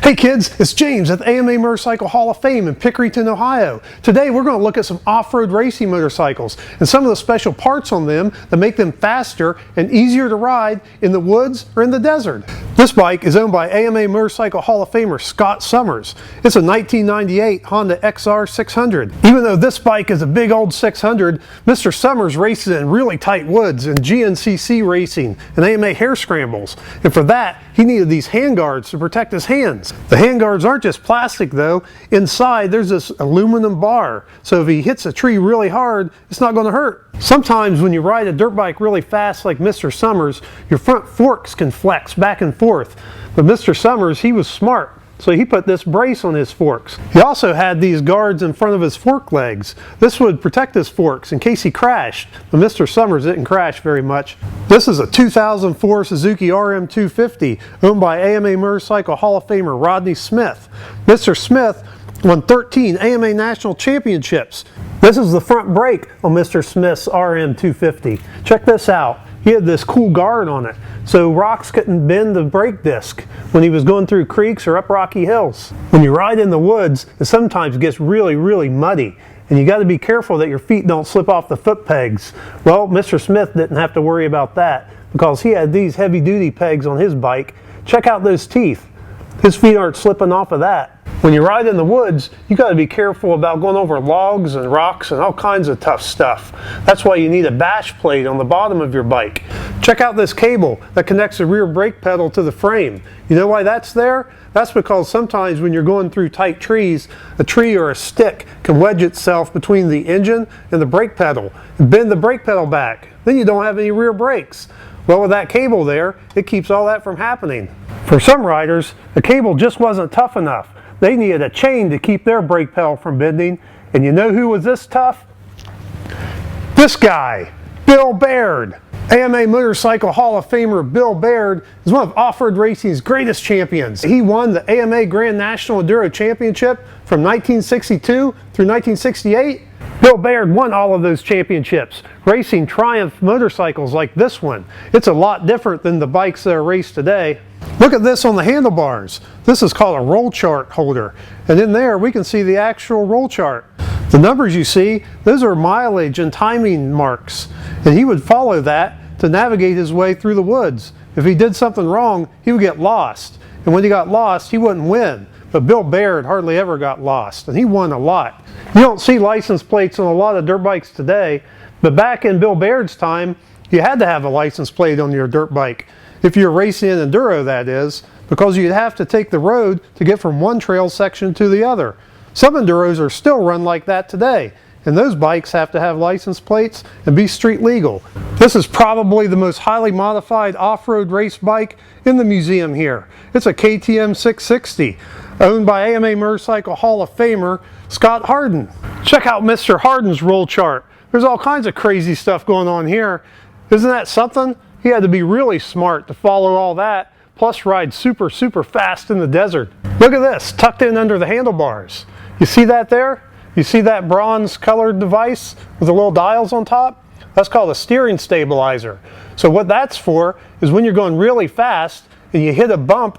Hey kids, it's James at the AMA Motorcycle Hall of Fame in Pickerington, Ohio. Today we're going to look at some off-road racing motorcycles and some of the special parts on them that make them faster and easier to ride in the woods or in the desert. This bike is owned by AMA Motorcycle Hall of Famer Scott Summers. It's a 1998 Honda XR 600. Even though this bike is a big old 600, Mr. Summers races in really tight woods and GNCC racing and AMA hare scrambles. And for that, he needed these handguards to protect his hands. The handguards aren't just plastic though. Inside there's this aluminum bar, so if he hits a tree really hard, it's not going to hurt. Sometimes when you ride a dirt bike really fast like Mr. Summers, your front forks can flex back and forth. But Mr. Summers, he was smart, so he put this brace on his forks. He also had these guards in front of his fork legs. This would protect his forks in case he crashed, but Mr. Summers didn't crash very much. This is a 2004 Suzuki RM250 owned by AMA Motorcycle Hall of Famer Rodney Smith. Mr. Smith won 13 AMA National Championships. This is the front brake on Mr. Smith's RM250. Check this out. He had this cool guard on it, so rocks couldn't bend the brake disc when he was going through creeks or up rocky hills. When you ride in the woods, it sometimes gets really muddy, and you got to be careful that your feet don't slip off the foot pegs. Well, Mr. Smith didn't have to worry about that because he had these heavy-duty pegs on his bike. Check out those teeth. His feet aren't slipping off of that. When you ride in the woods, you got to be careful about going over logs and rocks and all kinds of tough stuff. That's why you need a bash plate on the bottom of your bike. Check out this cable that connects the rear brake pedal to the frame. You know why that's there? That's because sometimes when you're going through tight trees, a tree or a stick can wedge itself between the engine and the brake pedal and bend the brake pedal back. Then you don't have any rear brakes. Well, with that cable there, it keeps all that from happening. For some riders, the cable just wasn't tough enough. They needed a chain to keep their brake pedal from bending. And you know who was this tough? This guy, Bill Baird. AMA Motorcycle Hall of Famer Bill Baird is one of off-road racing's greatest champions. He won the AMA Grand National Enduro Championship from 1962 through 1968. Bill Baird won all of those championships, racing Triumph motorcycles like this one. It's a lot different than the bikes that are raced today. Look at this on the handlebars. This is called a roll chart holder, and in there we can see the actual roll chart. The numbers you see, those are mileage and timing marks, and he would follow that to navigate his way through the woods. If he did something wrong, he would get lost, and when he got lost, he wouldn't win. But Bill Baird hardly ever got lost, and he won a lot. You don't see license plates on a lot of dirt bikes today, but back in Bill Baird's time, you had to have a license plate on your dirt bike. If you're racing an enduro, that is, because you'd have to take the road to get from one trail section to the other. Some enduros are still run like that today, and those bikes have to have license plates and be street legal. This is probably the most highly modified off-road race bike in the museum here. It's a KTM 660, owned by AMA Motorcycle Hall of Famer Scott Harden. Check out Mr. Harden's roll chart. There's all kinds of crazy stuff going on here. Isn't that something? He had to be really smart to follow all that, plus ride super fast in the desert. Look at this, tucked in under the handlebars. You see that there? You see that bronze colored device with the little dials on top? That's called a steering stabilizer. So what that's for is when you're going really fast and you hit a bump,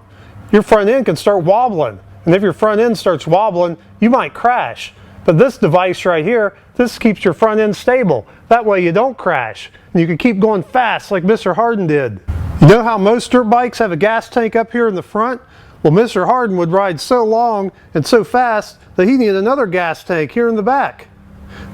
your front end can start wobbling. And if your front end starts wobbling, you might crash. But this device right here, this keeps your front end stable. That way you don't crash. And you can keep going fast like Mr. Harden did. You know how most dirt bikes have a gas tank up here in the front? Well, Mr. Harden would ride so long and so fast that he needed another gas tank here in the back.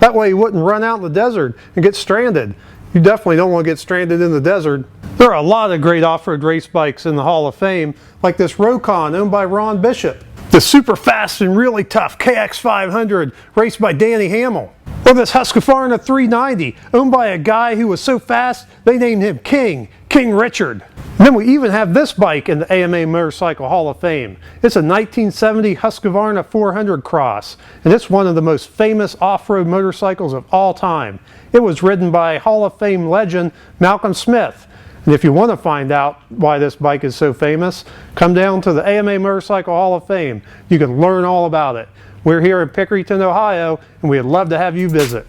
That way he wouldn't run out in the desert and get stranded. You definitely don't want to get stranded in the desert. There are a lot of great off-road race bikes in the Hall of Fame, like this Rokon owned by Ron Bishop. The super fast and really tough KX500 raced by Danny Hamill. Or this Husqvarna 390 owned by a guy who was so fast they named him King Richard. And then we even have this bike in the AMA Motorcycle Hall of Fame. It's a 1970 Husqvarna 400 Cross, and it's one of the most famous off-road motorcycles of all time. It was ridden by Hall of Fame legend Malcolm Smith. And if you want to find out why this bike is so famous, come down to the AMA Motorcycle Hall of Fame. You can learn all about it. We're here in Pickerington, Ohio, and we'd love to have you visit.